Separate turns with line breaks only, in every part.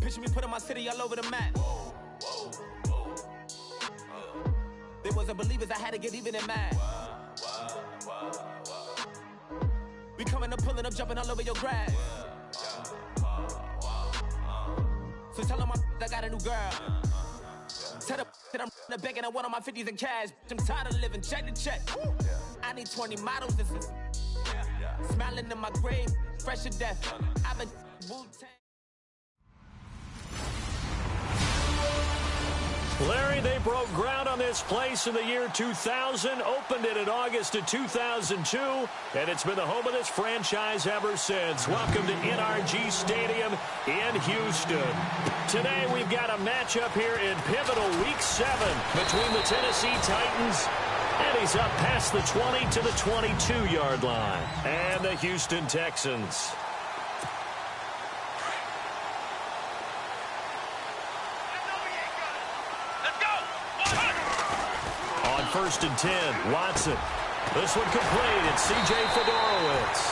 Picture me putting my city all over the map. They wasn't believers, I had to get even and mad. We coming up, pulling up, jumping all over your grass. So tell them I got a new girl. Tell them that I'm the back and I want on my 50s in cash. I'm tired of living check to check. I need 20 models. This is smiling in my grave, fresh to death. I've been Wu-Tang.
Larry, they broke ground on this place in the year 2000, opened it in August of 2002, and it's been the home of this franchise ever since. Welcome to NRG Stadium in Houston. Today we've got a matchup here in pivotal Week 7 between the Tennessee Titans, and he's up past the 20 to the 22-yard line, and the Houston Texans. First and 10, Watson. This one complete. It's C.J. Fedorowicz.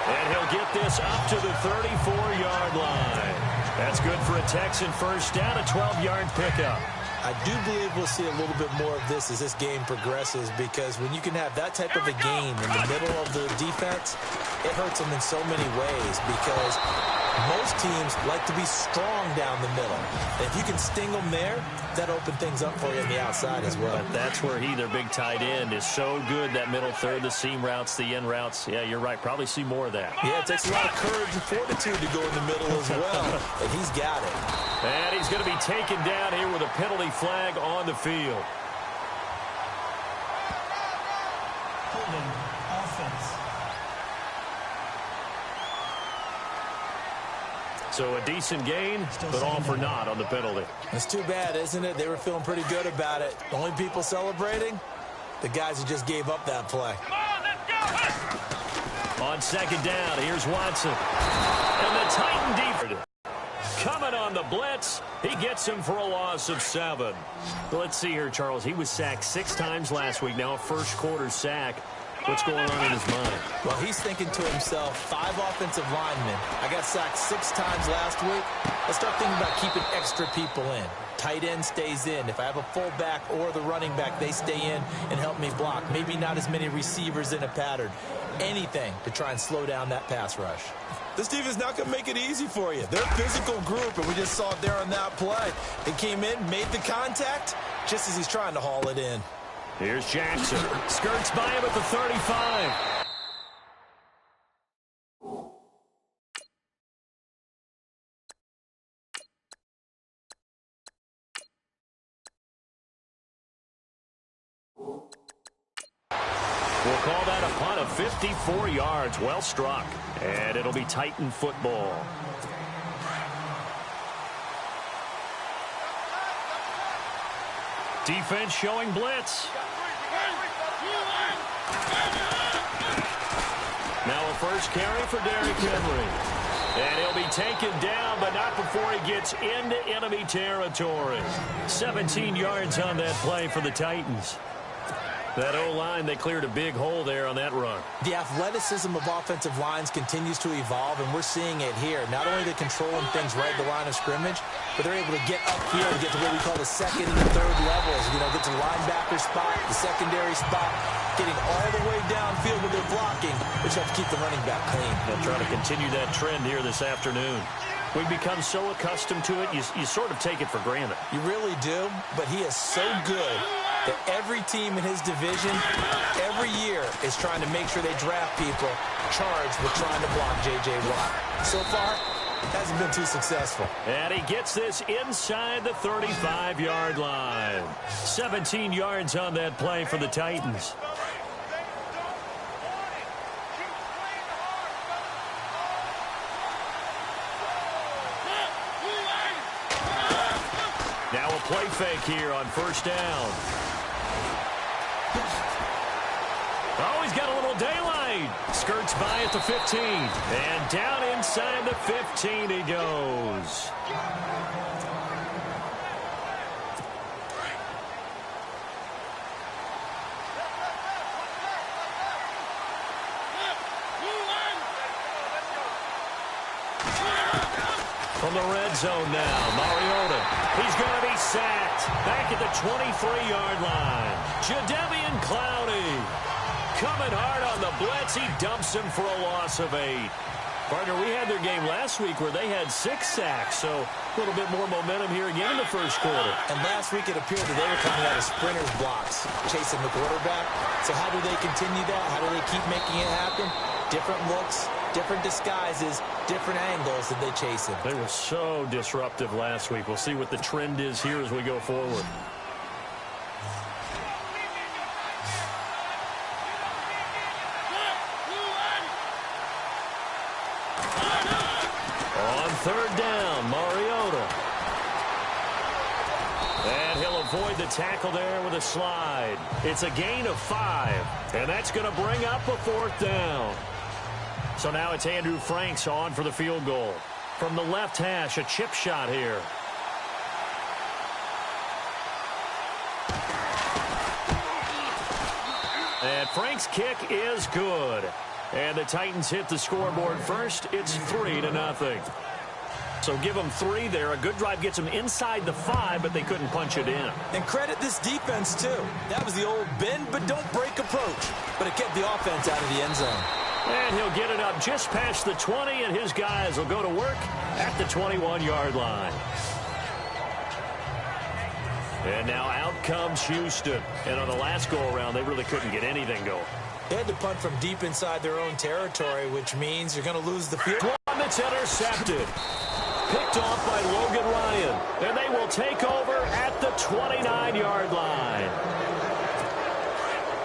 And he'll get this up to the 34-yard line. That's good for a Texan first down, a 12-yard pickup.
I do believe we'll see a little bit more of this as this game progresses, because when you can have that type of a game in the middle of the defense, it hurts them in so many ways, because most teams like to be strong down the middle. And if you can sting them there, that opens things up for you on the outside as well.
But that's where their big tight end, is so good, that middle third, the seam routes, the in routes. Yeah, you're right. Probably see more of that.
Yeah, it takes a lot of courage and fortitude to go in the middle as well. And he's got it.
And he's going to be taken down here with a penalty flag on the field.
Holding offense.
So a decent gain, but all for naught on the penalty.
It's too bad, isn't it? They were feeling pretty good about it. The only people celebrating, the guys who just gave up that play.
Come on, let's go!
On second down, here's Watson. And the Titan defense coming on the blitz. He gets him for a loss of 7. Let's see here, Charles. He was sacked 6 times last week. Now a first quarter sack. What's going on in his mind?
Well, he's thinking to himself, 5 offensive linemen. I got sacked 6 times last week. Let's start thinking about keeping extra people in. Tight end stays in. If I have a fullback or the running back, they stay in and help me block. Maybe not as many receivers in a pattern. Anything to try and slow down that pass rush. This defense not going to make it easy for you. They're a physical group, and we just saw it there on that play. They came in, made the contact, just as he's trying to haul it in.
Here's Jackson. Skirts by him at the 35. We'll call that a punt of 54 yards. Well struck. And it'll be Titan football. Defense showing blitz. Now a first carry for Derrick Henry. And he'll be taken down, but not before he gets into enemy territory. 17 yards on that play for the Titans. That O-line, they cleared a big hole there on that run.
The athleticism of offensive lines continues to evolve, and we're seeing it here. Not only are they controlling things right at the line of scrimmage, but they're able to get upfield and get to what we call the second and the third levels. You know, get to the linebacker spot, the secondary spot, getting all the way downfield when they're blocking, which helps keep the running back clean.
They'll try to continue that trend here this afternoon. We've become so accustomed to it, you sort of take it for granted.
You really do, but he is so good that every team in his division, every year, is trying to make sure they draft people charged with trying to block J.J. Watt. So far, hasn't been too successful.
And he gets this inside the 35-yard line. 17 yards on that play for the Titans. Now a play fake here on first down. Oh, he's got a little daylight. Skirts by at the 15. And down inside the 15 he goes. From the red zone now, Mariota. He's going to be sacked. Back at the 23-yard line. Jadeveon Clowney. Coming hard on the blitz. He dumps him for a loss of 8. Partner, we had their game last week where they had 6 sacks, so a little bit more momentum here again in the first quarter.
And last week it appeared that they were coming out of sprinters blocks, chasing the quarterback. So how do they continue that? How do they keep making it happen? Different looks, different disguises, different angles that they chase him.
They were so disruptive last week. We'll see what the trend is here as we go forward. On third down, Mariota. And he'll avoid the tackle there with a slide. It's a gain of 5, and that's going to bring up a 4th down. So now it's Andrew Franks on for the field goal. From the left hash, a chip shot here. And Frank's kick is good. And the Titans hit the scoreboard first. It's 3-0. So give them 3 there. A good drive gets them inside the 5, but they couldn't punch it in.
And credit this defense, too. That was the old bend but don't break approach. But it kept the offense out of the end zone.
And he'll get it up just past the 20, and his guys will go to work at the 21-yard line. And now out comes Houston. And on the last go-around, they really couldn't get anything going.
They had to punt from deep inside their own territory, which means you're going to lose the field.
One that's intercepted. Picked off by Logan Ryan. And they will take over at the 29-yard line.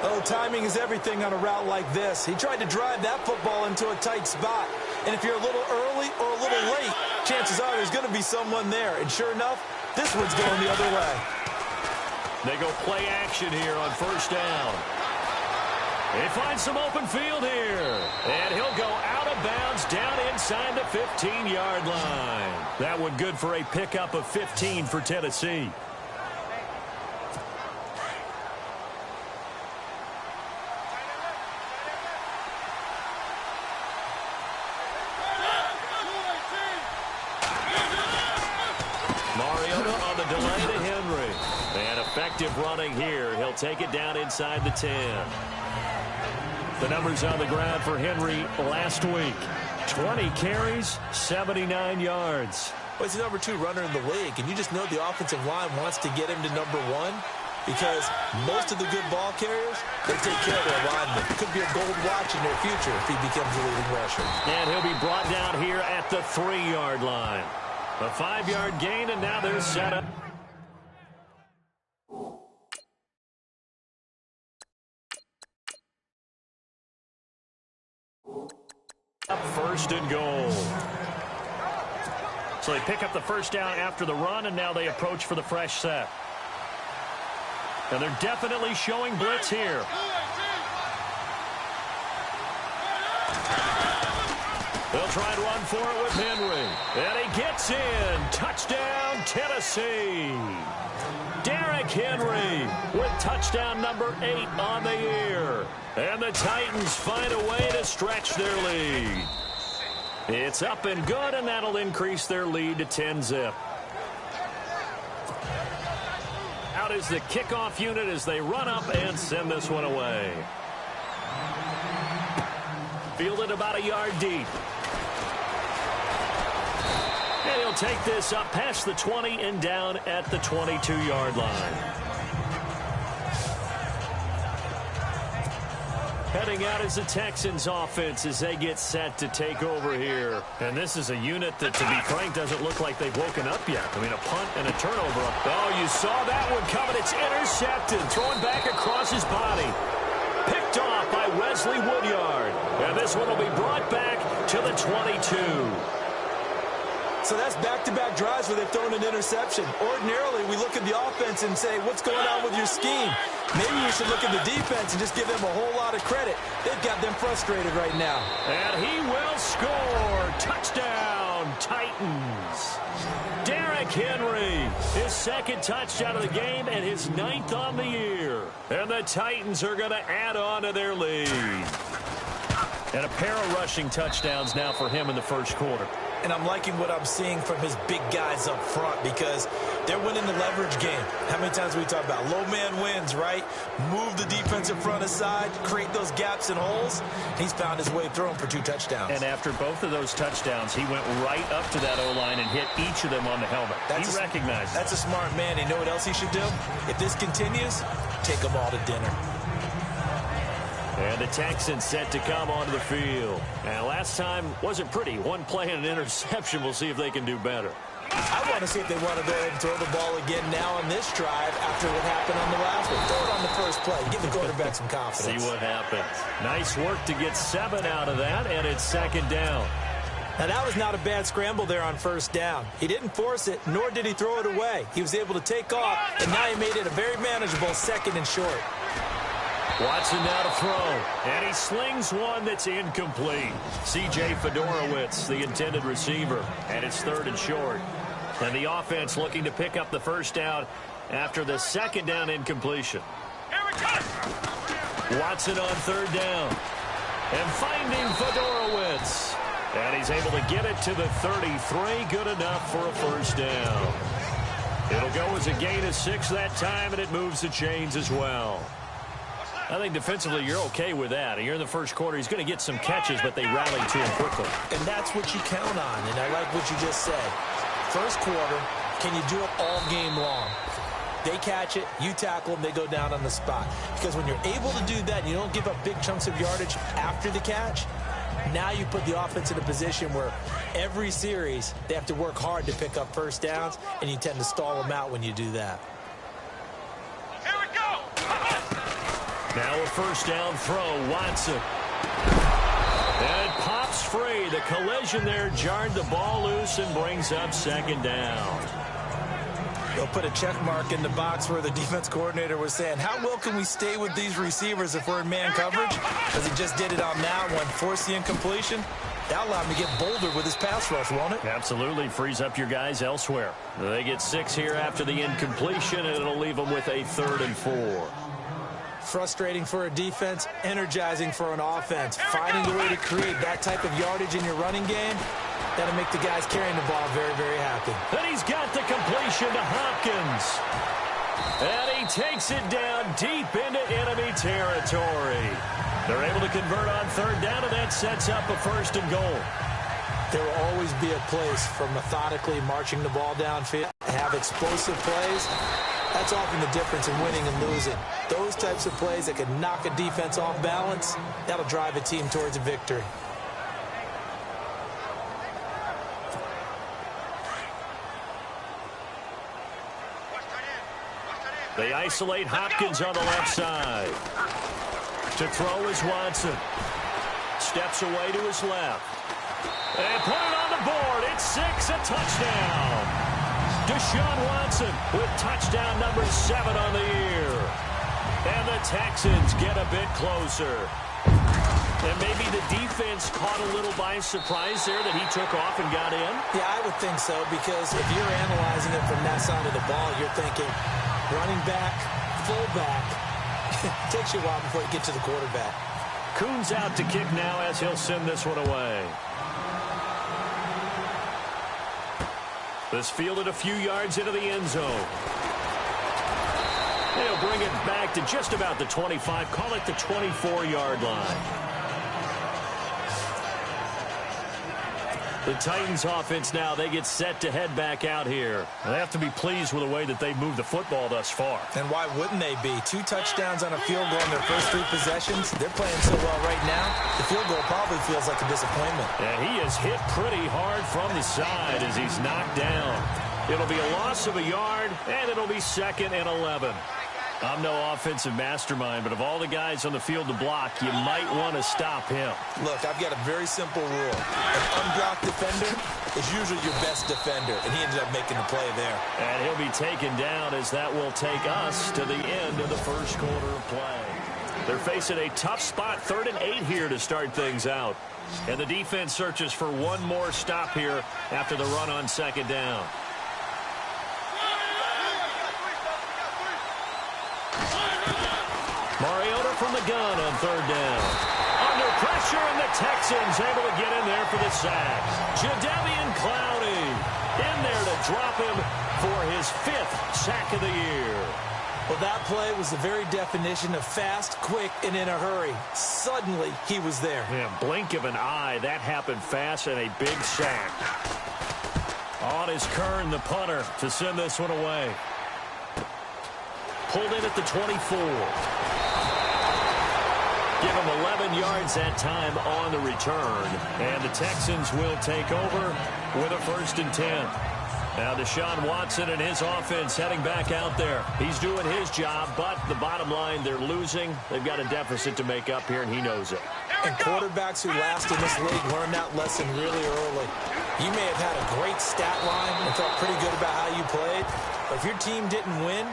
Oh, timing is everything on a route like this. He tried to drive that football into a tight spot. And if you're a little early or a little late, chances are there's going to be someone there. And sure enough, this one's going the other way.
They go play action here on first down. They find some open field here. And he'll go out of bounds down inside the 15-yard line. That one good for a pickup of 15 for Tennessee. Mariota on the delay to Henry. And effective running here. He'll take it down inside the 10. The numbers on the ground for Henry last week. 20 carries, 79 yards.
Well, he's the number 2 runner in the league, and you just know the offensive line wants to get him to number 1 because most of the good ball carriers, they take care of their linemen. Could be a gold watch in their future if he becomes a leading rusher.
And he'll be brought down here at the 3-yard line. A 5-yard gain, and now they're set up. First and goal. So they pick up the first down after the run, and now they approach for the fresh set. And they're definitely showing blitz here. They'll try and run for it with Henry. And he gets in. Touchdown, Tennessee. Derrick Henry with touchdown number 8 on the year. And the Titans find a way to stretch their lead. It's up and good, and that'll increase their lead to 10-zip. Out is the kickoff unit as they run up and send this one away. Fielded about a yard deep. And he'll take this up past the 20 and down at the 22-yard line. Heading out is the Texans offense as they get set to take over here. And this is a unit that, to be frank, doesn't look like they've woken up yet. I mean, a punt and a turnover. Oh, you saw that one coming. It's intercepted. Thrown back across his body. Picked off by Wesley Woodyard. And this one will be brought back to the 22.
So that's back-to-back drives where they've thrown an interception. Ordinarily, we look at the offense and say, what's going on with your scheme? Maybe we should look at the defense and just give them a whole lot of credit. They've got them frustrated right now.
And he will score. Touchdown, Titans. Derrick Henry, his second touchdown of the game and his 9th on the year. And the Titans are going to add on to their lead. And a pair of rushing touchdowns now for him in the first quarter.
And I'm liking what I'm seeing from his big guys up front because they're winning the leverage game. How many times we talk about low man wins, right? Move the defensive front aside, create those gaps and holes. He's found his way through them for 2 touchdowns.
And after both of those touchdowns, he went right up to that O-line and hit each of them on the helmet. He recognized it.
That's a smart man. You know what else he should do? If this continues, take them all to dinner.
And the Texans set to come onto the field. And last time wasn't pretty. One play and an interception. We'll see if they can do better.
I want to see if they want to go ahead and throw the ball again now on this drive after what happened on the last one. Throw it on the first play. Give the quarterback some confidence.
See what happens. Nice work to get 7 out of that, and it's second down.
Now, that was not a bad scramble there on first down. He didn't force it, nor did he throw it away. He was able to take off, and now he made it a very manageable second and short.
Watson now to throw, and he slings one that's incomplete. C.J. Fedorowicz, the intended receiver, and it's third and short. And the offense looking to pick up the first down after the second down incompletion. Watson on third down, and finding Fedorowicz. And he's able to get it to the 33, good enough for a first down. It'll go as a gain of 6 that time, and it moves the chains as well. I think defensively you're okay with that. Here in the first quarter, he's going to get some catches, but they rallied to him quickly.
And that's what you count on, and I like what you just said. First quarter, can you do it all game long? They catch it, you tackle them, they go down on the spot. Because when you're able to do that, you don't give up big chunks of yardage after the catch. Now you put the offense in a position where every series they have to work hard to pick up first downs, and you tend to stall them out when you do that.
Here we go!
Now a first down throw, Watson. And it pops free. The collision there jarred the ball loose and brings up second down.
They'll put a check mark in the box where the defense coordinator was saying, how well can we stay with these receivers if we're in man coverage? Because he just did it on that one, forced the incompletion. That'll allow him to get bolder with his pass rush, won't it?
Absolutely. Frees up your guys elsewhere. They get 6 here after the incompletion, and it'll leave them with a 3rd and 4.
Frustrating for a defense, energizing for an offense. Finding a way to create that type of yardage in your running game, that'll make the guys carrying the ball very, very happy.
And he's got the completion to Hopkins. And he takes it down deep into enemy territory. They're able to convert on third down, and that sets up a 1st and goal.
There will always be a place for methodically marching the ball downfield, have explosive plays. That's often the difference in winning and losing. Those types of plays that can knock a defense off balance, that'll drive a team towards a victory.
They isolate Hopkins on the left side. To throw is Watson. Steps away to his left. And put it on the board. It's 6, a touchdown. Deshaun Watson with touchdown number 7 on the year. And the Texans get a bit closer. And maybe the defense caught a little by surprise there that he took off and got in?
Yeah, I would think so, because if you're analyzing it from that side of the ball, you're thinking running back, fullback. It takes you a while before you get to the quarterback.
Coons out to kick now as he'll send this one away. This fielded a few yards into the end zone. They'll bring it back to just about the 25. Call it the 24-yard line. The Titans offense now, they get set to head back out here. They have to be pleased with the way that they moved the football thus far.
And why wouldn't they be? 2 touchdowns on a field goal in their first 3 possessions. They're playing so well right now, the field goal probably feels like a disappointment.
And he is hit pretty hard from the side as he's knocked down. It'll be a loss of a yard, and it'll be 2nd and 11. I'm no offensive mastermind, but of all the guys on the field to block, you might want to stop him.
Look, I've got a very simple rule. An unblocked defender is usually your best defender, and he ended up making the play there.
And he'll be taken down as that will take us to the end of the first quarter of play. They're facing a tough spot, 3rd and 8 here to start things out. And the defense searches for one more stop here after the run on 2nd down. Mariota from the gun on 3rd down. Under pressure. pressure, and the Texans able to get in there for the sack. Jadeveon Clowney in there to drop him for his 5th sack of the year.
Well, that play was the very definition of fast, quick, and in a hurry. Suddenly, he was there.
Yeah, blink of an eye. That happened fast and a big sack. On is Kern, the punter, to send this one away. Pulled in at the 24. Give him 11 yards that time on the return. And the Texans will take over with a 1st and 10. Now Deshaun Watson and his offense heading back out there. He's doing his job, but the bottom line, they're losing. They've got a deficit to make up here, and he knows it.
And quarterbacks who last in this league learn that lesson really early. You may have had a great stat line and felt pretty good about how you played, but if your team didn't win,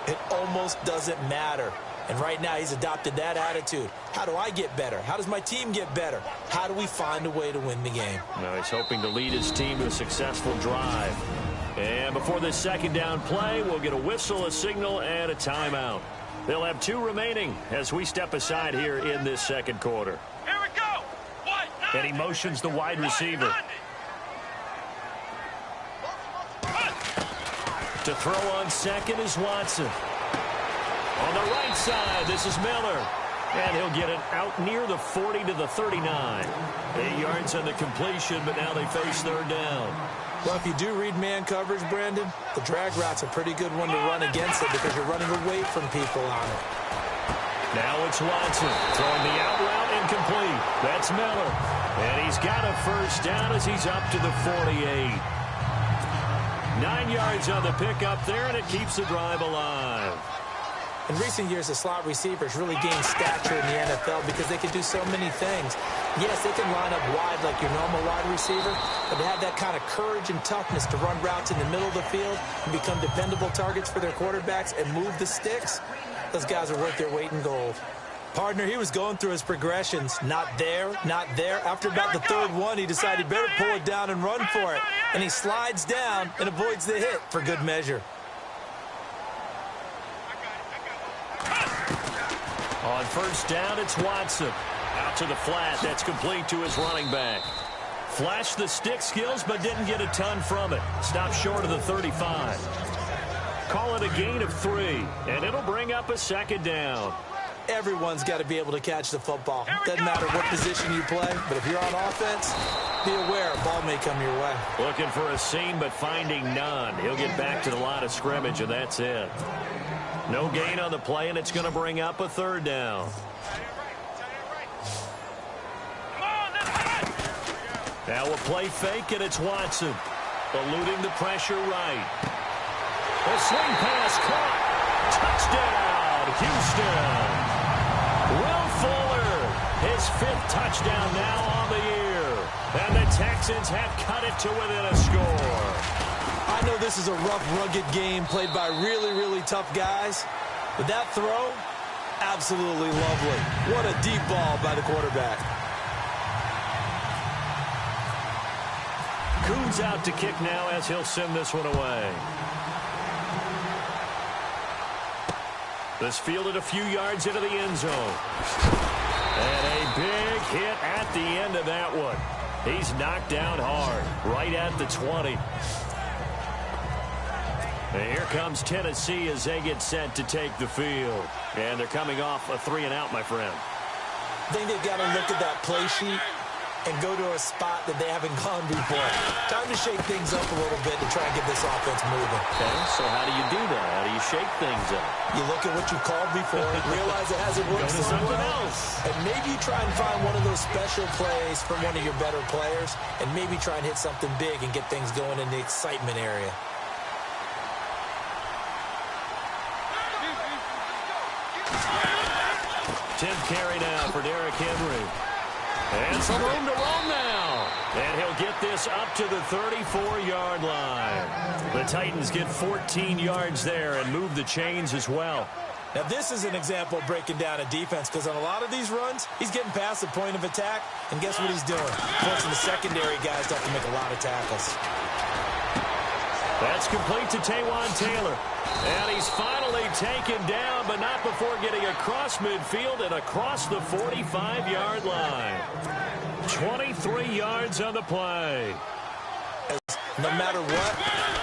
it almost doesn't matter. And right now, he's adopted that attitude. How do I get better? How does my team get better? How do we find a way to win the game?
Now he's hoping to lead his team to a successful drive. And before this 2nd down play, we'll get a whistle, a signal, and a timeout. They'll have 2 remaining as we step aside here in this 2nd quarter.
Here we go.
And he motions the wide receiver. To throw on 2nd is Watson. On the right side, this is Miller. And he'll get it out near the 40 to the 39. 8 yards on the completion, but now they face 3rd down.
Well, if you do read man coverage, Brandon, the drag route's a pretty good one to run against it because you're running away from people on it.
Now it's Watson throwing the out route incomplete. That's Miller. And he's got a 1st down as he's up to the 48. 9 yards on the pickup there, and it keeps the drive alive.
In recent years, the slot receivers really gained stature in the NFL because they can do so many things. Yes, they can line up wide like your normal wide receiver, but to have that kind of courage and toughness to run routes in the middle of the field and become dependable targets for their quarterbacks and move the sticks, those guys are worth their weight in gold. Partner, he was going through his progressions. Not there, not there. After about the 3rd one, he decided he better pull it down and run for it. And he slides down and avoids the hit for good measure.
On 1st down, it's Watson. Out to the flat. That's complete to his running back. Flashed the stick skills, but didn't get a ton from it. Stopped short of the 35. Call it a gain of 3, and it'll bring up a 2nd down.
Everyone's got to be able to catch the football. Doesn't matter what position you play, but if you're on offense, be aware a ball may come your way.
Looking for a seam, but finding none. He'll get back to the line of scrimmage, and that's it. No gain on the play, and it's going to bring up a 3rd down. Now a play fake, and it's Watson. Eluding the pressure right. A swing pass caught. Touchdown, Houston. Will Fuller, his 5th touchdown now on the year. And the Texans have cut it to within a score.
I know this is a rough, rugged game played by really, really tough guys. But that throw, absolutely lovely. What a deep ball by the quarterback.
Coons out to kick now as he'll send this one away. This fielded a few yards into the end zone. And a big hit at the end of that one. He's knocked down hard, right at the 20. And here comes Tennessee as they get set to take the field. And they're coming off a 3-and-out, my friend.
I think they've got to look at that play sheet and go to a spot that they haven't gone before. Time to shake things up a little bit to try and get this offense moving.
Okay, so how do you do that? How do you shake things up?
You look at what you called before, realize it hasn't worked
Go to
something
else.
And maybe try and find one of those special plays from one of your better players, and maybe try and hit something big and get things going in the excitement area.
Tenth carry now for Derrick Henry. And some room to roam now. And he'll get this up to the 34-yard line. The Titans get 14 yards there and move the chains as well.
Now, this is an example of breaking down a defense because on a lot of these runs, he's getting past the point of attack, and guess what he's doing? Forcing the secondary guys to have to make a lot of tackles.
That's complete to Taywan Taylor. And he's finally taken down, but not before getting across midfield and across the 45-yard line. 23 yards on the play.
No matter what,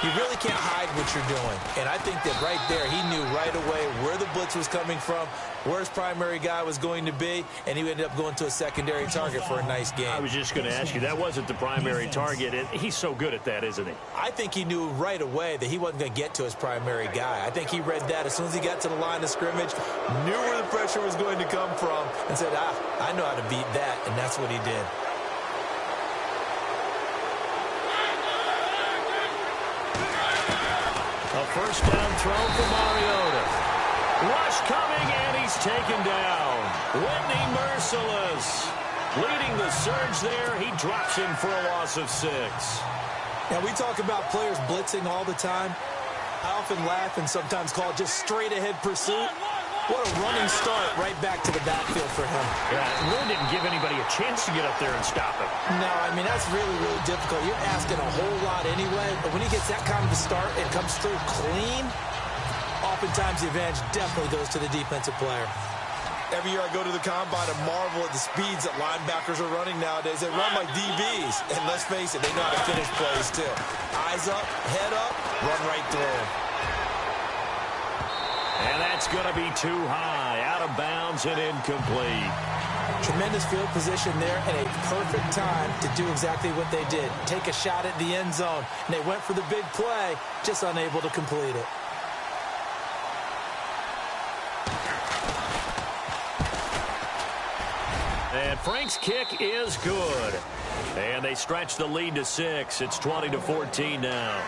you really can't hide what you're doing. And I think that right there, he knew right away where the blitz was coming from, where his primary guy was going to be, and he ended up going to a secondary target for a nice game.
I was just going to ask you, that wasn't the primary target. He's so good at that, isn't he?
I think he knew right away that he wasn't going to get to his primary guy. I think he read that as soon as he got to the line of scrimmage, knew where the pressure was going to come from, and said, I know how to beat that, and that's what he did.
A first down throw for Mariota. Rush coming, and he's taken down. Whitney Merciless leading the surge there. He drops him for a loss of 6.
Now, we talk about players blitzing all the time. I often laugh and sometimes call it just straight-ahead pursuit. What a running start right back to the backfield for him.
Yeah, it really didn't give anybody a chance to get up there and stop him.
No, I mean, that's really, really difficult. You're asking a whole lot anyway, but when he gets that kind of a start and comes through clean, oftentimes the advantage definitely goes to the defensive player.
Every year I go to the combine and marvel at the speeds that linebackers are running nowadays. They run like DBs, and let's face it, they know how to finish plays too. Eyes up, head up, run right through them.
And that's going to be too high, out of bounds and incomplete.
Tremendous field position there and a perfect time to do exactly what they did. Take a shot at the end zone, and they went for the big play, just unable to complete it.
And Frank's kick is good. And they stretch the lead to 6. It's 20-14 now.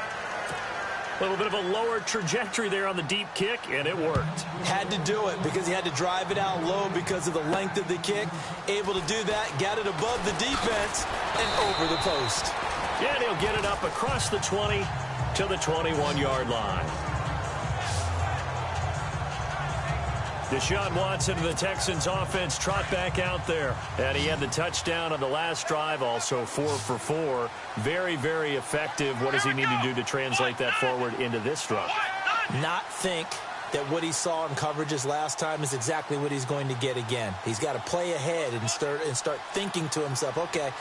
A little bit of a lower trajectory there on the deep kick, and it worked.
Had to do it because he had to drive it out low because of the length of the kick. Able to do that, got it above the defense, and over the post.
Yeah, and he'll get it up across the 20 to the 21-yard line. Deshaun Watson of the Texans offense trot back out there. And he had the touchdown on the last drive, also 4 for 4. Very, very effective. What does he need to do to translate that forward into this drive?
Not think that what he saw in coverages last time is exactly what he's going to get again. He's got to play ahead and start thinking to himself, okay,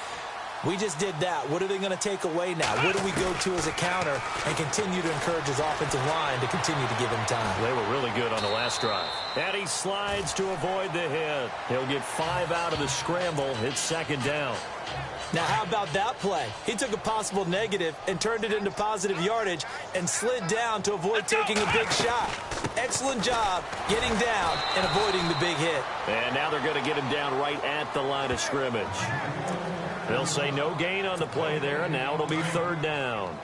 we just did that. What are they going to take away now? What do we go to as a counter and continue to encourage his offensive line to continue to give him time?
They were really good on the last drive. And he slides to avoid the hit. He'll get 5 out of the scramble. It's second down.
Now, how about that play? He took a possible negative and turned it into positive yardage and slid down to avoid taking a big shot. Excellent job getting down and avoiding the big hit.
And now they're going to get him down right at the line of scrimmage. They'll say no gain on the play there, and now it'll be third down.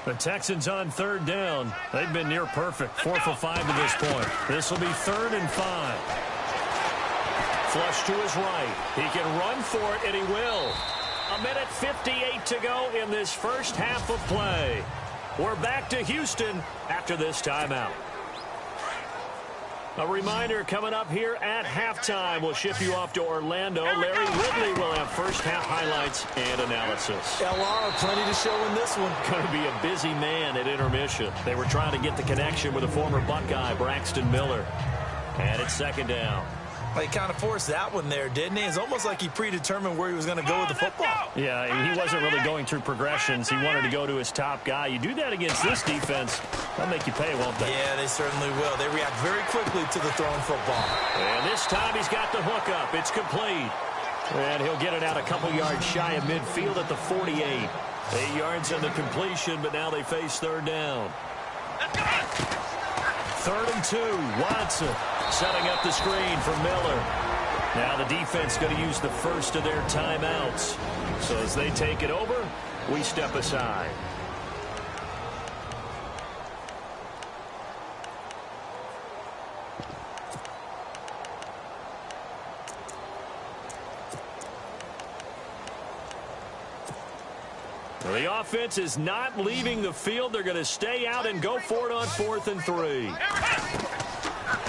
The Texans on third down. They've been near perfect, 4 for 5 to this point. This will be 3rd and 5. Flush to his right. He can run for it, and he will. 1:58 to go in this first half of play. We're back to Houston after this timeout. A reminder coming up here at halftime. We'll ship you off to Orlando. Larry Ridley will have first half highlights and analysis.
LR, plenty to show in this one.
Going to be a busy man at intermission. They were trying to get the connection with a former Buckeye, Braxton Miller. And it's second down.
Well, he kind of forced that one there, didn't he? It's almost like he predetermined where he was going to go with the football.
Yeah, he wasn't really going through progressions. He wanted to go to his top guy. You do that against this defense, they'll make you pay, won't they?
Yeah, they certainly will. They react very quickly to the throwing football.
And this time he's got the hook up. It's complete. And he'll get it out a couple yards shy of midfield at the 48. 8 yards on the completion, but now they face third down. 3rd and 2. Watson setting up the screen for Miller. Now the defense going to use the first of their timeouts. So as they take it over, we step aside. The offense is not leaving the field. They're going to stay out and go for it on 4th and 3.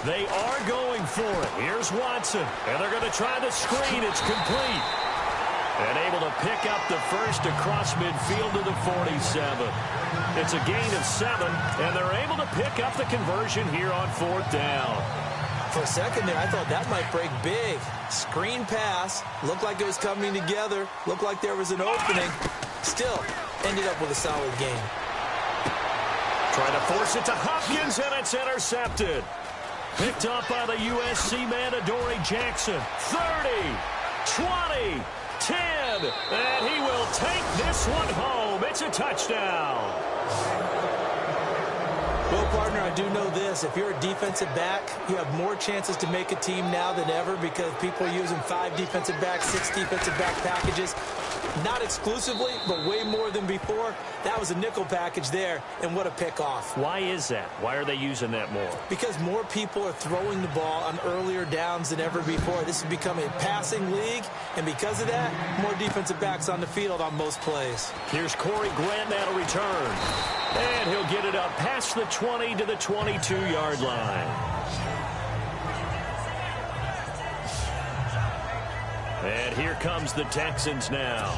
They are going for it. Here's Watson. And they're going to try the screen. It's complete. And able to pick up the first across midfield to the 47. It's a gain of 7, and they're able to pick up the conversion here on 4th down.
For a second there, I thought that might break big. Screen pass. Looked like it was coming together. Looked like there was an opening. Still, ended up with a solid game.
Trying to force it to Hopkins, and it's intercepted. Picked up by the USC man, Adoree Jackson. 30, 20, 10, and he will take this one home. It's a touchdown.
Well, partner, I do know this. If you're a defensive back, you have more chances to make a team now than ever because people are using 5 defensive backs, 6 defensive back packages. Not exclusively, but way more than before. That was a nickel package there, and what a pickoff.
Why is that? Why are they using that more?
Because more people are throwing the ball on earlier downs than ever before. This has become a passing league, and because of that, more defensive backs on the field on most plays.
Here's Corey Grant now to return. And he'll get it up past the 20 to the 22-yard line. And here comes the Texans now.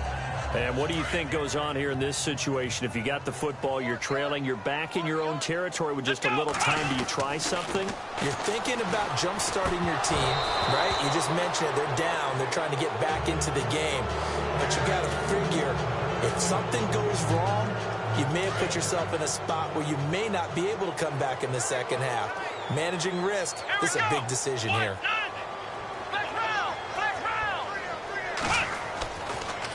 And what do you think goes on here in this situation? If you got the football, you're trailing, you're back in your own territory with just a little time. Do you try something?
You're thinking about jump-starting your team, right? You just mentioned it. They're down. They're trying to get back into the game. But you got to figure, if something goes wrong, you may have put yourself in a spot where you may not be able to come back in the second half. Managing risk, this is a big decision here.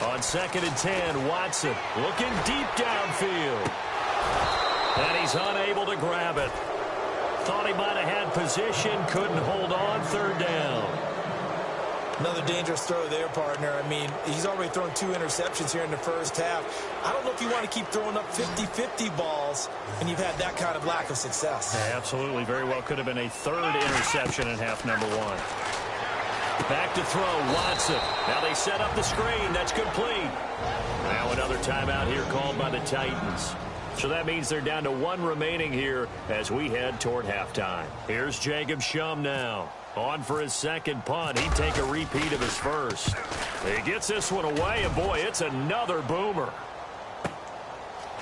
On 2nd and 10, Watson looking deep downfield. And he's unable to grab it. Thought he might have had position, couldn't hold on. 3rd down.
Another dangerous throw there, partner. I mean, he's already thrown 2 interceptions here in the first half. I don't know if you want to keep throwing up 50-50 balls when you've had that kind of lack of success.
Yeah, absolutely. Very well could have been a 3rd interception in half number 1. Back to throw, Watson. Now they set up the screen. That's complete. Now another timeout here called by the Titans. So that means they're down to 1 remaining here as we head toward halftime. Here's Jacob Shum now. On for his 2nd punt. He'd take a repeat of his first. He gets this one away, and boy, it's another boomer.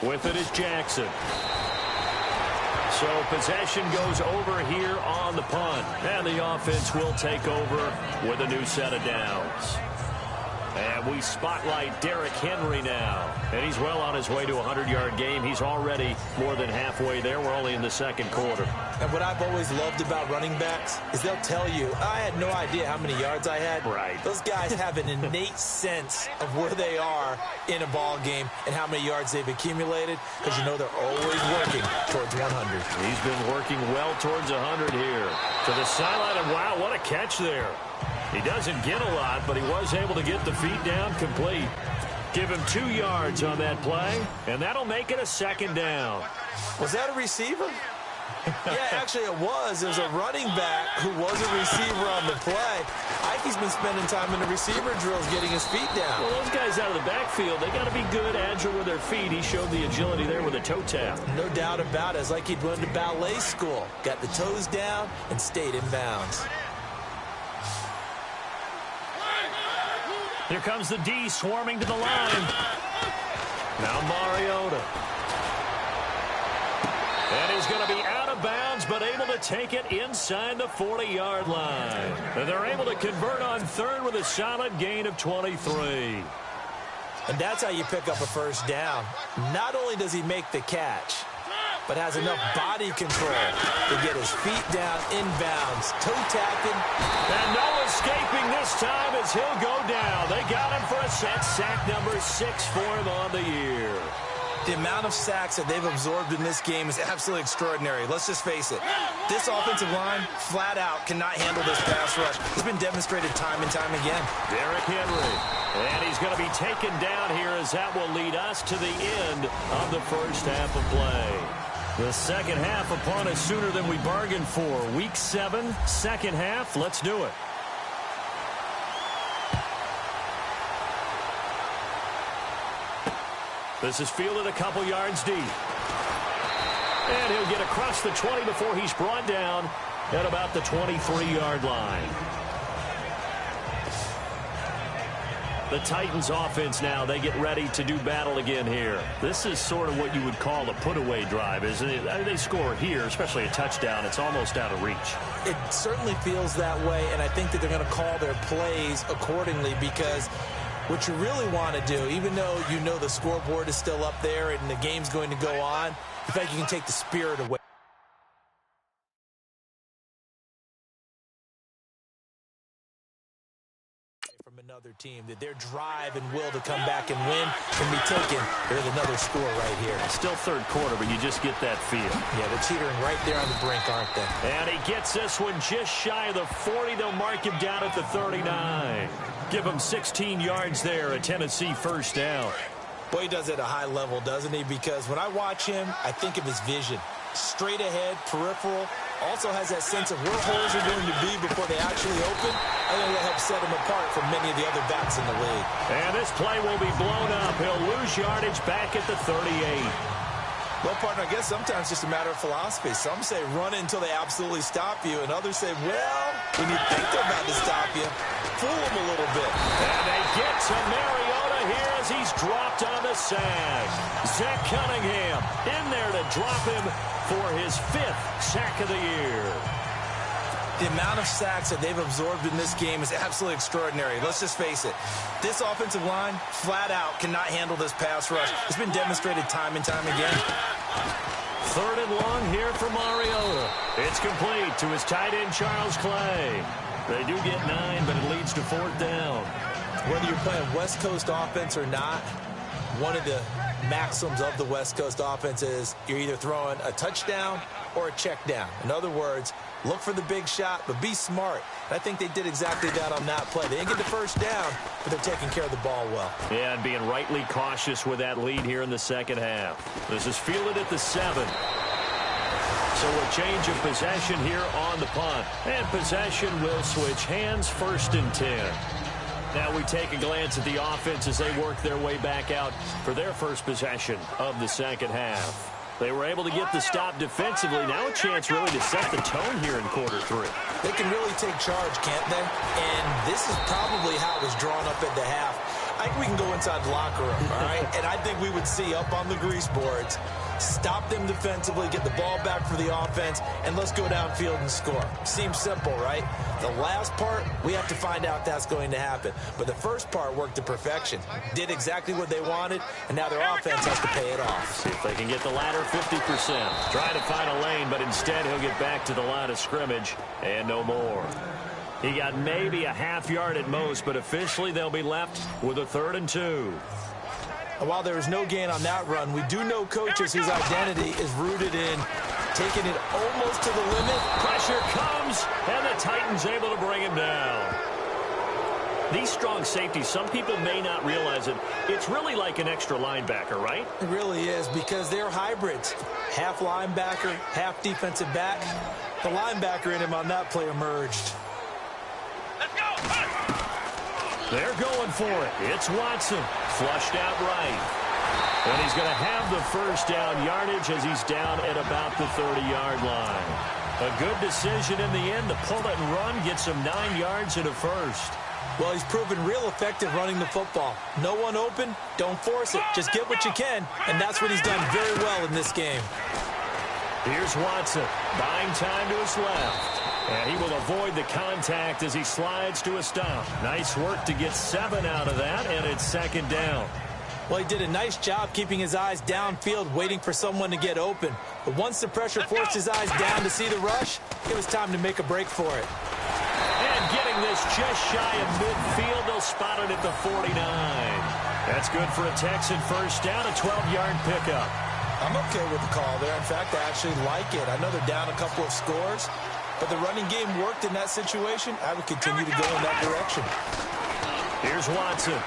With it is Jackson. So possession goes over here on the punt. And the offense will take over with a new set of downs. And we spotlight Derrick Henry now. And he's well on his way to a 100-yard game. He's already more than halfway there. We're only in the 2nd quarter.
And what I've always loved about running backs is they'll tell you, I had no idea how many yards I had.
Right.
Those guys have an innate sense of where they are in a ball game and how many yards they've accumulated because you know they're always working towards 100.
He's been working well towards 100 here. To the sideline, and wow, what a catch there. He doesn't get a lot, but he was able to get the feet down complete. Give him 2 yards on that play, and that'll make it a 2nd down.
Was that a receiver? Yeah, actually it was. It was a running back who was a receiver on the play. Ikey's been spending time in the receiver drills getting his feet down.
Well, those guys out of the backfield, they got to be good, agile with their feet. He showed the agility there with a toe tap.
No doubt about it. It's like he'd went to ballet school. Got the toes down and stayed in bounds.
Here comes the D swarming to the line. Now Mariota. And he's going to be out of bounds, but able to take it inside the 40-yard line. And they're able to convert on 3rd with a solid gain of 23.
And that's how you pick up a first down. Not only does he make the catch, but has enough body control to get his feet down inbounds, toe tapping.
And no escaping this time as he'll go down. They got him for a sack number 6 for him on the year.
The amount of sacks that they've absorbed in this game is absolutely extraordinary. Let's just face it. This offensive line, flat out, cannot handle this pass rush. It's been demonstrated time and time again.
Derrick Henry. And he's going to be taken down here as that will lead us to the end of the first half of play. The second half upon us sooner than we bargained for. Week 7, second half. Let's do it. This is fielded a couple yards deep. And he'll get across the 20 before he's brought down at about the 23-yard line. The Titans offense now, they get ready to do battle again here. This is sort of what you would call a put-away drive, isn't it? I mean, they score here, especially a touchdown. It's almost out of reach.
It certainly feels that way, and I think that they're going to call their plays accordingly, because what you really want to do, even though you know the scoreboard is still up there and the game's going to go on, the fact you can take the spirit away from another team, that their drive and will to come back and win can be taken with another score right here.
Still third quarter, but you just get that feel.
Yeah, they're teetering right there on the brink, aren't they?
And he gets this one just shy of the 40. They'll mark him down at the 39. Give him 16 yards there, a Tennessee first down.
Boy, he does it at a high level, doesn't he? Because when I watch him, I think of his vision. Straight ahead, peripheral, also has that sense of where holes are going to be before they actually open. I think that helps set him apart from many of the other backs in the league.
And this play will be blown up. He'll lose yardage back at the 38.
Well, partner, I guess sometimes it's just a matter of philosophy. Some say run until they absolutely stop you, and others say, well, when you think they're about to stop you, fool them a little bit.
And they get to Mariota here as he's dropped on the sack. Zach Cunningham in there to drop him for his 5th sack of the year.
The amount of sacks that they've absorbed in this game is absolutely extraordinary. Let's just face it. This offensive line, flat out, cannot handle this pass rush. It's been demonstrated time and time again.
3rd and long here for Mariota. It's complete to his tight end, Charles Clay. They do get 9, but it leads to 4th down.
Whether you're playing West Coast offense or not, one of the maxims of the West Coast offense is you're either throwing a touchdown or a check down. In other words, look for the big shot, but be smart. And I think they did exactly that on that play. They didn't get the first down, but they're taking care of the ball well.
Yeah, and being rightly cautious with that lead here in the second half. This is fielded at the 7. So a change of possession here on the punt. And possession will switch hands, 1st and 10. Now we take a glance at the offense as they work their way back out for their first possession of the second half. They were able to get the stop defensively. Now a chance really to set the tone here in quarter 3.
They can really take charge, can't they? And this is probably how it was drawn up at the half. I think we can go inside the locker room, all right? And I think we would see up on the grease boards, stop them defensively, get the ball back for the offense, and let's go downfield and score. Seems simple, right? The last part, we have to find out that's going to happen. But the first part worked to perfection. Did exactly what they wanted, and now their offense has to pay it off.
See if they can get the latter 50%. Try to find a lane, but instead he'll get back to the line of scrimmage and no more. He got maybe a half yard at most, but officially they'll be left with a 3rd and 2.
And while there is no gain on that run, we do know coaches whose identity is rooted in taking it almost to the limit.
Pressure comes, and the Titans able to bring him down. These strong safeties, some people may not realize it. It's really like an extra linebacker, right?
It really is, because they're hybrids. Half linebacker, half defensive back. The linebacker in him on that play emerged.
They're going for it. It's Watson. Flushed out right. And he's going to have the first down yardage as he's down at about the 30-yard line. A good decision in the end to pull it and run, gets him 9 yards and a first.
Well, he's proven real effective running the football. No one open, don't force it. Just get what you can, and that's what he's done very well in this game.
Here's Watson, buying time to his left. And he will avoid the contact as he slides to a stop. Nice work to get 7 out of that, and it's 2nd down.
Well, he did a nice job keeping his eyes downfield, waiting for someone to get open. But once the pressure forced his eyes down to see the rush, it was time to make a break for it.
And getting this just shy of midfield, they'll spot it at the 49. That's good for a Texan first down, a 12-yard pickup.
I'm okay with the call there. In fact, I actually like it. I know they're down a couple of scores, but the running game worked in that situation. I would continue to go in that direction.
Here's Watson.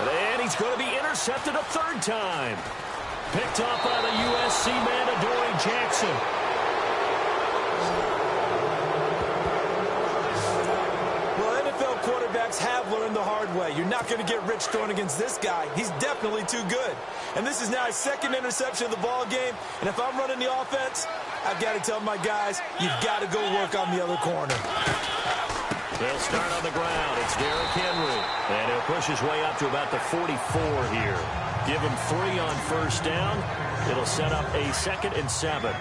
And he's going to be intercepted a 3rd time. Picked up by the USC man, Adoree Jackson.
Well, NFL quarterbacks have learned the hard way. You're not going to get rich throwing against this guy. He's definitely too good. And this is now his 2nd interception of the ball game. And if I'm running the offense, I've got to tell my guys, you've got to go work on the other corner.
They'll start on the ground. It's Derrick Henry. And he'll push his way up to about the 44 here. Give him 3 on first down. It'll set up a 2nd and 7.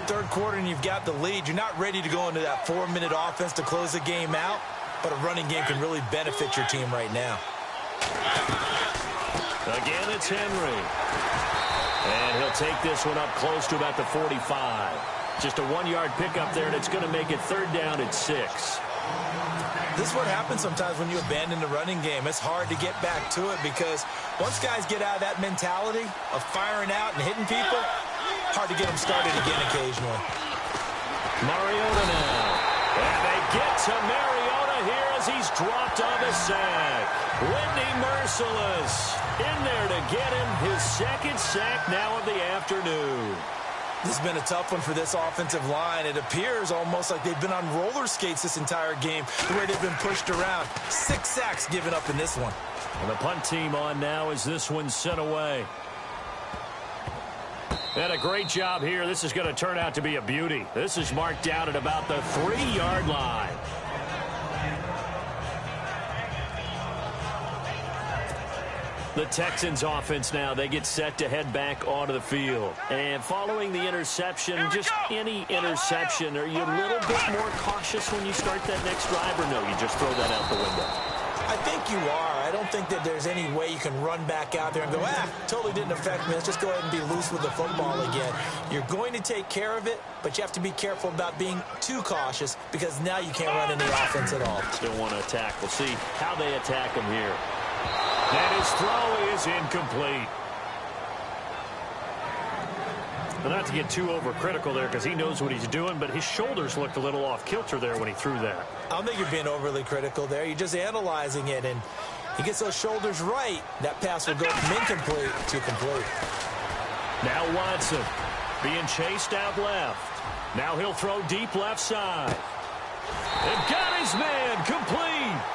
Third quarter and you've got the lead. You're not ready to go into that 4-minute offense to close the game out, but a running game can really benefit your team right now.
Again, it's Henry. And he'll take this one up close to about the 45. Just a 1-yard pickup there, and it's going to make it 3rd down at 6.
This is what happens sometimes when you abandon the running game. It's hard to get back to it because once guys get out of that mentality of firing out and hitting people, hard to get them started again occasionally.
Mariota now. And they get to Mariota here as he's dropped on the sack. Whitney Merciless in there to get him his 2nd sack now of the afternoon.
This has been a tough one for this offensive line. It appears almost like they've been on roller skates this entire game, the way they've been pushed around. 6 sacks given up in this one.
And the punt team on now as this one's sent away. And a great job here. This is going to turn out to be a beauty. This is marked down at about the 3-yard line. The Texans offense now, they get set to head back onto the field. And following the interception, just any interception, are you a little bit more cautious when you start that next drive, or no, you just throw that out the window?
I think you are. I don't think that there's any way you can run back out there and go, totally didn't affect me. Let's just go ahead and be loose with the football again. You're going to take care of it, but you have to be careful about being too cautious because now you can't run any offense at all.
Still want to attack. We'll see how they attack him here. And his throw is incomplete. Well, not to get too overcritical there because he knows what he's doing, but his shoulders looked a little off kilter there when he threw that.
I don't think you're being overly critical there. You're just analyzing it, and he gets those shoulders right. That pass will go from incomplete to complete.
Now Watson being chased out left. Now he'll throw deep left side. They've got his man complete.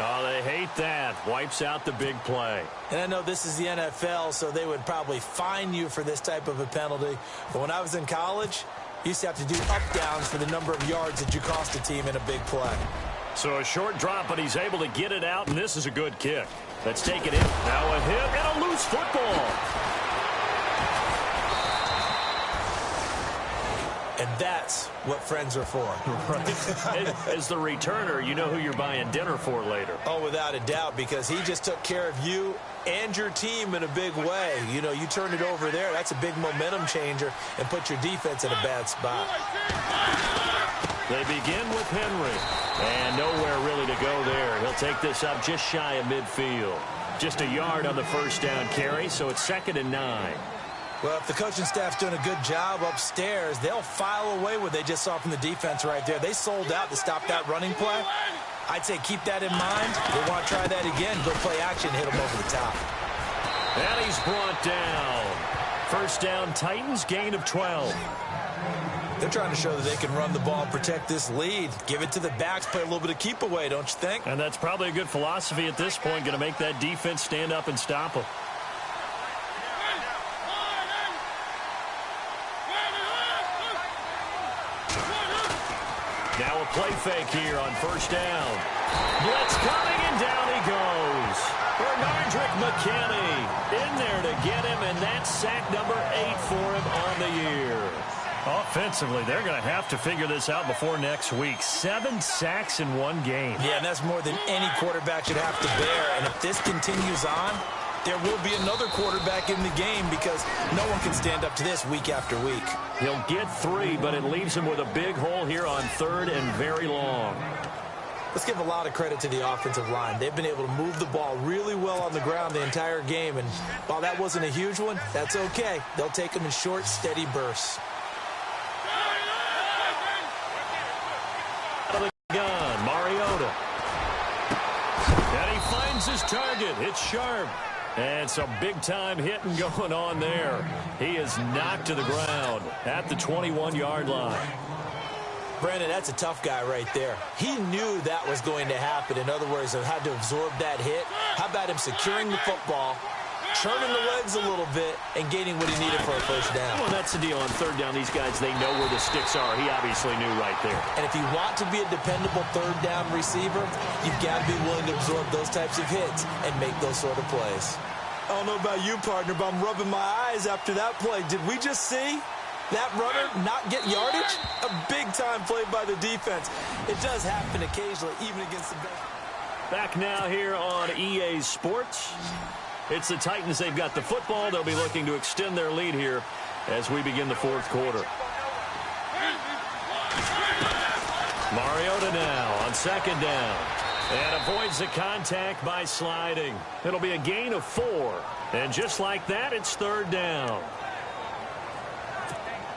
Oh, they hate that. Wipes out the big play.
And I know this is the NFL, so they would probably fine you for this type of a penalty. But when I was in college, you used to have to do up-downs for the number of yards that you cost a team in a big play.
So a short drop, but he's able to get it out, and this is a good kick. Let's take it in. Now a hit and a loose football.
And that's what friends are for.
Right. As the returner, you know who you're buying dinner for later.
Oh, without a doubt, because he just took care of you and your team in a big way. You know, you turned it over there. That's a big momentum changer and put your defense in a bad spot.
They begin with Henry. And nowhere really to go there. He'll take this up just shy of midfield. Just a yard on the first down carry, so it's 2nd and 9.
Well, if the coaching staff's doing a good job upstairs, they'll file away what they just saw from the defense right there. They sold out to stop that running play. I'd say keep that in mind. They want to try that again. Go play action, hit them over the top.
And he's brought down. First down, Titans, gain of 12.
They're trying to show that they can run the ball and protect this lead. Give it to the backs, play a little bit of keep away, don't you think?
And that's probably a good philosophy at this point, going to make that defense stand up and stop them. Now a play fake here on first down. Blitz coming, and down he goes. Bernardrick McKinney in there to get him, and that's sack number 8 for him on the year. Offensively, they're going to have to figure this out before next week. 7 sacks in one game.
Yeah, and that's more than any quarterback should have to bear. And if this continues on, there will be another quarterback in the game because no one can stand up to this week after week.
He'll get 3, but it leaves him with a big hole here on 3rd and very long.
Let's give a lot of credit to the offensive line. They've been able to move the ball really well on the ground the entire game. And while that wasn't a huge one, that's okay. They'll take them in short, steady bursts.
Out of the gun, Mariota. And he finds his target. It's Sharp. And some big-time hitting going on there. He is knocked to the ground at the 21-yard line.
Brandon, that's a tough guy right there. He knew that was going to happen. In other words, he had to absorb that hit. How about him securing the football, churning the legs a little bit, and gaining what he needed for a first down?
Well, that's the deal. On third down, these guys, they know where the sticks are. He obviously knew right there.
And if you want to be a dependable third down receiver, you've got to be willing to absorb those types of hits and make those sort of plays. I don't know about you, partner, but I'm rubbing my eyes after that play. Did we just see that runner not get yardage? A big-time play by the defense. It does happen occasionally, even against the best.
Back now here on EA Sports. It's the Titans. They've got the football. They'll be looking to extend their lead here as we begin the fourth quarter. Mariota now on second down. And avoids the contact by sliding. It'll be a gain of 4. And just like that, it's third down.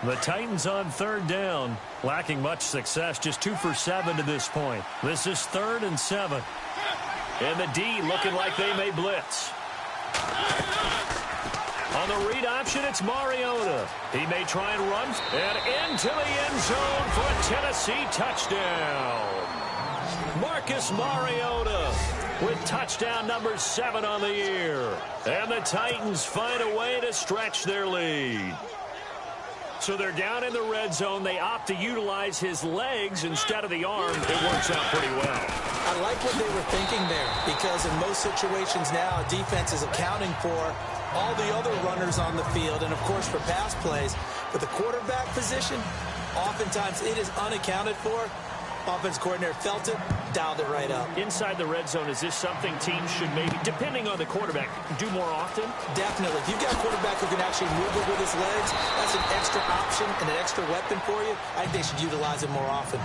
The Titans on third down, lacking much success, just 2 for 7 to this point. This is 3rd and 7. And the D looking like they may blitz. On the read option, it's Mariota. He may try and run. And into the end zone for a Tennessee touchdown. Marcus Mariota with touchdown number 7 on the year. And the Titans find a way to stretch their lead. So they're down in the red zone. They opt to utilize his legs instead of the arm. It works out pretty well.
I like what they were thinking there, because in most situations now, a defense is accounting for all the other runners on the field, and, of course, for pass plays. But the quarterback position, oftentimes it is unaccounted for. Offense coordinator felt it, dialed it right up.
Inside the red zone, is this something teams should maybe, depending on the quarterback, do more often?
Definitely. If you've got a quarterback who can actually move it with his legs, that's an extra option and an extra weapon for you. I think they should utilize it more often.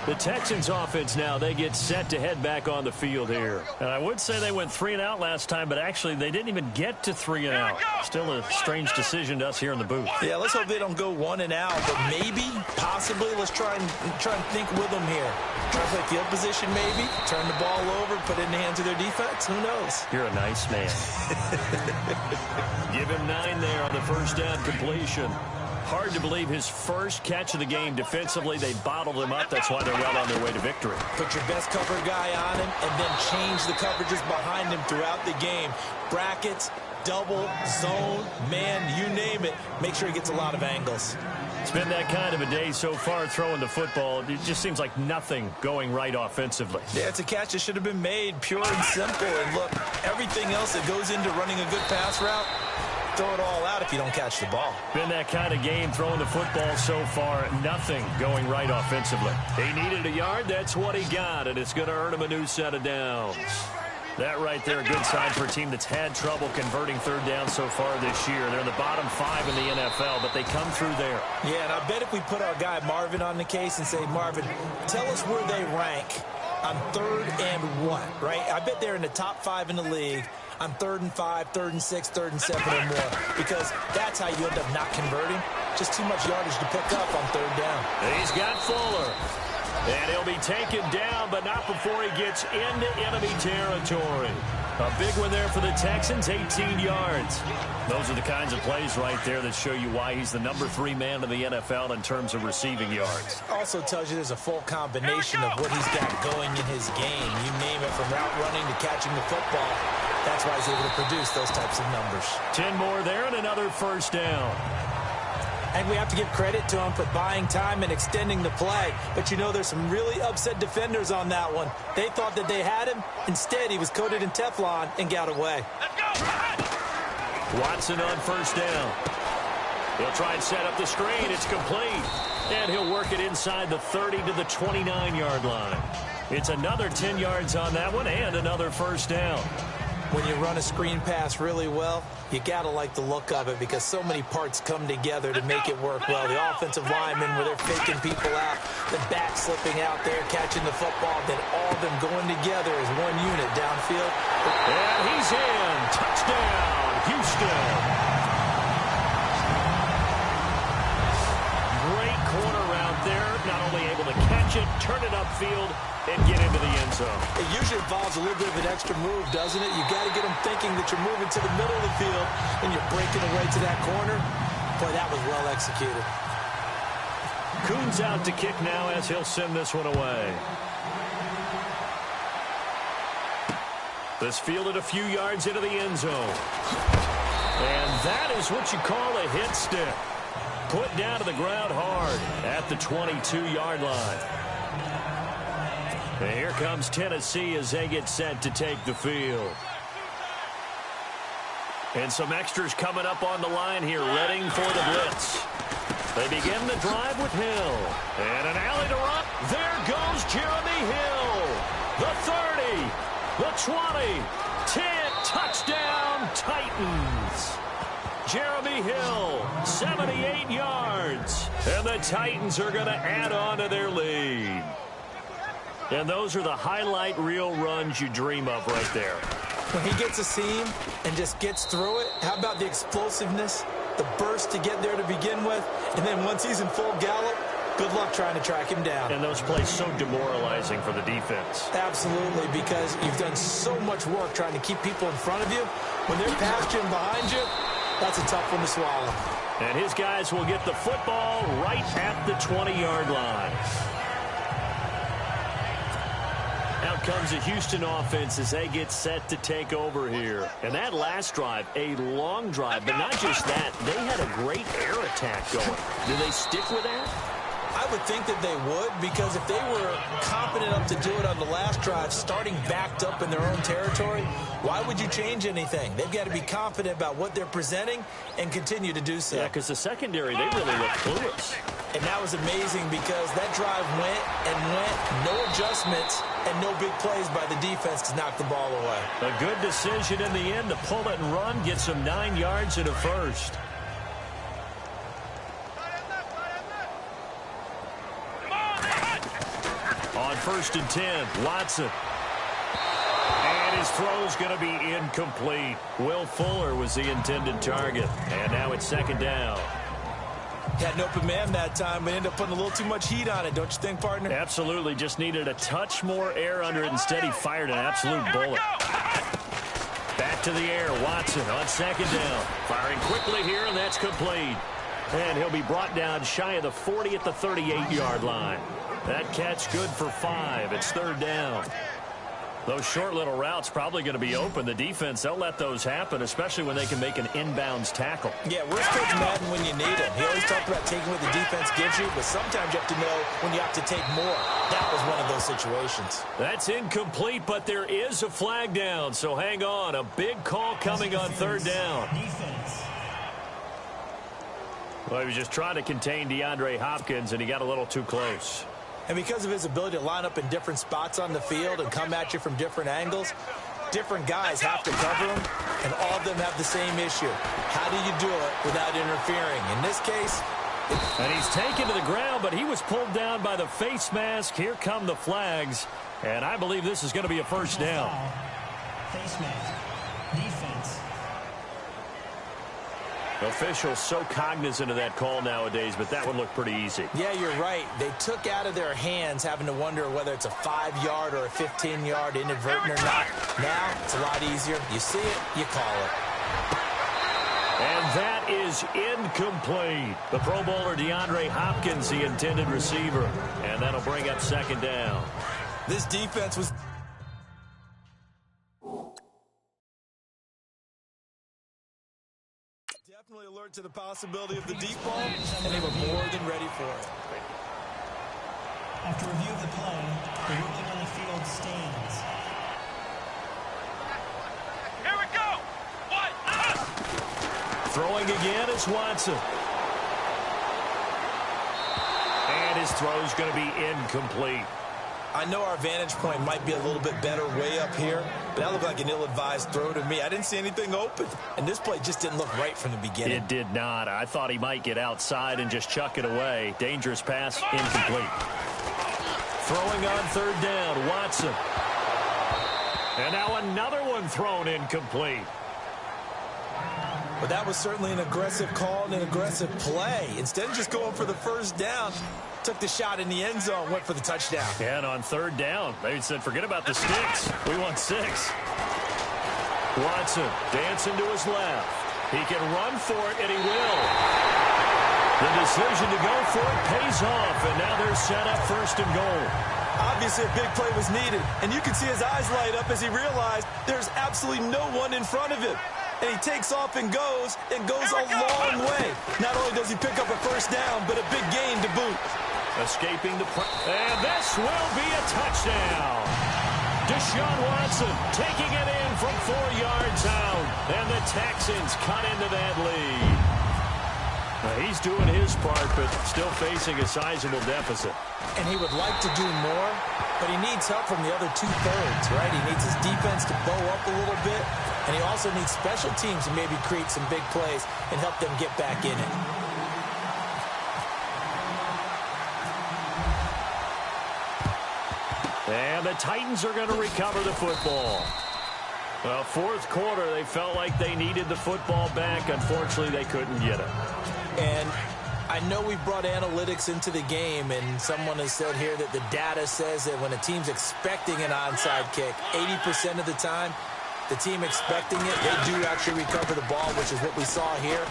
The Texans offense now, they get set to head back on the field here. And I would say they went 3 and out last time, but actually they didn't even get to 3 and out. Still a strange decision to us here in the booth.
Yeah, let's hope they don't go 1 and out, but maybe, possibly, let's try and think with them here. Try to play field position maybe, turn the ball over, put it in the hands of their defense. Who knows?
You're a nice man. Give him 9 there on the first down completion. Hard to believe his first catch of the game defensively. They bottled him up. That's why they're well on their way to victory.
Put your best cover guy on him and then change the coverages behind him throughout the game. Brackets, double, zone, man, you name it. Make sure he gets a lot of angles.
It's been that kind of a day so far throwing the football. It just seems like nothing going right offensively.
Yeah, it's a catch that should have been made, pure and simple. And look, everything else that goes into running a good pass route, throw it all out if you don't catch the ball.
Been that kind of game throwing the football so far. Nothing going right offensively. He needed a yard. That's what he got, and it's going to earn him a new set of downs. That right there, a good sign for a team that's had trouble converting third down so far this year. They're in the bottom 5 in the NFL, but they come through there.
Yeah, and I bet if we put our guy Marvin on the case and say, Marvin, tell us where they rank on 3rd and what, right? I bet they're in the top 5 in the league on 3rd and 5, 3rd and 6, 3rd and 7 or more, because that's how you end up not converting. Just too much yardage to pick up on 3rd down.
He's got Fuller. And he'll be taken down, but not before he gets into enemy territory. A big one there for the Texans, 18 yards. Those are the kinds of plays right there that show you why he's the number 3 man in the NFL in terms of receiving yards.
Also tells you there's a full combination of what he's got going in his game. You name it, from route running to catching the football. That's why he's able to produce those types of numbers.
10 more there and another first down.
And we have to give credit to him for buying time and extending the play. But you know, there's some really upset defenders on that one. They thought that they had him. Instead, he was coated in Teflon and got away.
Watson on first down. He'll try and set up the screen. It's complete. And he'll work it inside the 30 to the 29-yard line. It's another 10 yards on that one and another first down.
When you run a screen pass really well, you got to like the look of it, because so many parts come together to make it work well. The offensive linemen, where they're faking people out, the back slipping out there, catching the football, then all of them going together as one unit downfield.
And he's in. Touchdown, Houston. Great corner route there. Not only able to catch it, turn it upfield, and get into the end zone.
It usually involves a little bit of an extra move, doesn't it? You got to get them thinking that you're moving to the middle of the field and you're breaking away to that corner. Boy, that was well executed.
Kuhn's out to kick now as he'll send this one away. This fielded a few yards into the end zone. And that is what you call a hit stick. Put down to the ground hard at the 22-yard line. And here comes Tennessee as they get set to take the field. And some extras coming up on the line here, readying for the blitz. They begin the drive with Hill. And an alley to run. There goes Jeremy Hill. The 30, the 20, 10, touchdown Titans. Jeremy Hill, 78 yards. And the Titans are going to add on to their lead. And those are the highlight reel runs you dream of right there.
When he gets a seam and just gets through it, how about the explosiveness, the burst to get there to begin with, and then once he's in full gallop, good luck trying to track him down.
And those plays so demoralizing for the defense.
Absolutely, because you've done so much work trying to keep people in front of you. When they're past you and behind you, that's a tough one to swallow.
And his guys will get the football right at the 20-yard line. Out comes the Houston offense as they get set to take over here. And that last drive, a long drive, but not just that. They had a great air attack going. Do they stick with that?
I would think that they would, because if they were confident enough to do it on the last drive, starting backed up in their own territory, why would you change anything? They've got to be confident about what they're presenting and continue to do so.
Yeah, because the secondary, they really look clueless.
And that was amazing because that drive went and went, no adjustments, and no big plays by the defense to knock the ball away.
A good decision in the end to pull it and run, get some 9 yards and a first. On 1st and 10, Watson. And his throw's going to be incomplete. Will Fuller was the intended target. And now it's 2nd down.
Had an open man that time, but ended up putting a little too much heat on it, don't you think, partner?
Absolutely. Just needed a touch more air under it. Instead, he fired an absolute bullet. Back to the air. Watson on 2nd down. Firing quickly here, and that's complete. And he'll be brought down shy of the 40 at the 38-yard line. That catch good for 5. It's 3rd down. Those short little routes probably going to be open. The defense, they'll let those happen, especially when they can make an inbounds tackle.
Yeah, where's Coach Madden when you need him? He always talked about taking what the defense gives you, but sometimes you have to know when you have to take more. That was one of those situations.
That's incomplete, but there is a flag down, so hang on. A big call coming on 3rd down. Well, he was just trying to contain DeAndre Hopkins, and he got a little too close.
And because of his ability to line up in different spots on the field and come at you from different angles, different guys have to cover him, and all of them have the same issue. How do you do it without interfering? In this case...
And he's taken to the ground, but he was pulled down by the face mask. Here come the flags, and I believe this is going to be a 1st down.
Face mask. Defense.
Officials so cognizant of that call nowadays, but that would look pretty easy.
Yeah, you're right. They took out of their hands having to wonder whether it's a 5-yard or a 15-yard inadvertent or not. Now, it's a lot easier. You see it, you call it.
And that is incomplete. The Pro Bowler DeAndre Hopkins, the intended receiver. And that'll bring up 2nd down.
This defense was... definitely alert to the possibility of the deep ball, and they were more than ready for it.
After review of the play, the ruling on the field stands.
Here we go!
Throwing again is Watson. And his throw's going to be incomplete.
I know our vantage point might be a little bit better way up here, but that looked like an ill-advised throw to me. I didn't see anything open, and this play just didn't look right from the beginning.
It did not. I thought he might get outside and just chuck it away. Dangerous pass, incomplete. Throwing on 3rd down, Watson. And now another one thrown incomplete.
But that was certainly an aggressive call and an aggressive play. Instead of just going for the 1st down, took the shot in the end zone, went for the touchdown.
And on 3rd down, they said, forget about the sticks. We want 6. Watson dancing to his left. He can run for it, and he will. The decision to go for it pays off, and now they're set up first and goal.
Obviously, a big play was needed, and you can see his eyes light up as he realized there's absolutely no one in front of him. And he takes off and goes a long way. Not only does he pick up a first down, but a big gain to boot.
Escaping the and this will be a touchdown. Deshaun Watson taking it in from 4 yards out, and the Texans cut into that lead. He's doing his part, but still facing a sizable deficit.
And he would like to do more, but he needs help from the other two-thirds, right? He needs his defense to bow up a little bit, and he also needs special teams to maybe create some big plays and help them get back in it.
And the Titans are going to recover the football. Well, fourth quarter, they felt like they needed the football back. Unfortunately, they couldn't get it.
And I know we brought analytics into the game, and someone has said here that the data says that when a team's expecting an onside kick, 80% of the time, the team expecting it, they do actually recover the ball, which is what we saw here.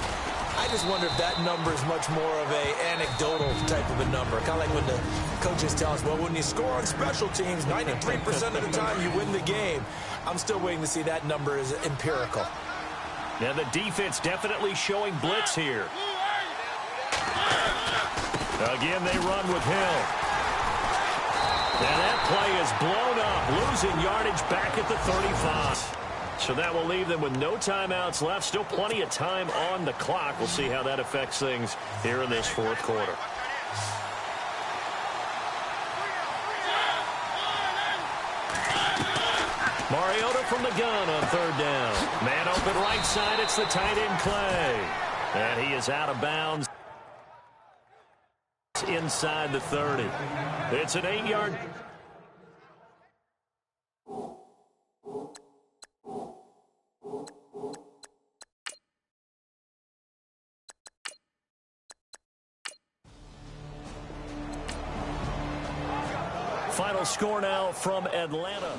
I just wonder if that number is much more of an anecdotal type of a number. Kind of like when the coaches tell us, well, when you score on special teams, 93% of the time you win the game. I'm still waiting to see that number is empirical.
Now the defense definitely showing blitz here. Again, they run with Hill. And that play is blown up, losing yardage back at the 35. So that will leave them with no timeouts left. Still plenty of time on the clock. We'll see how that affects things here in this fourth quarter. Mariota from the gun on third down. Man open right side. It's the tight end Clay. And he is out of bounds inside the 30. It's an 8-yard. Final score now from Atlanta.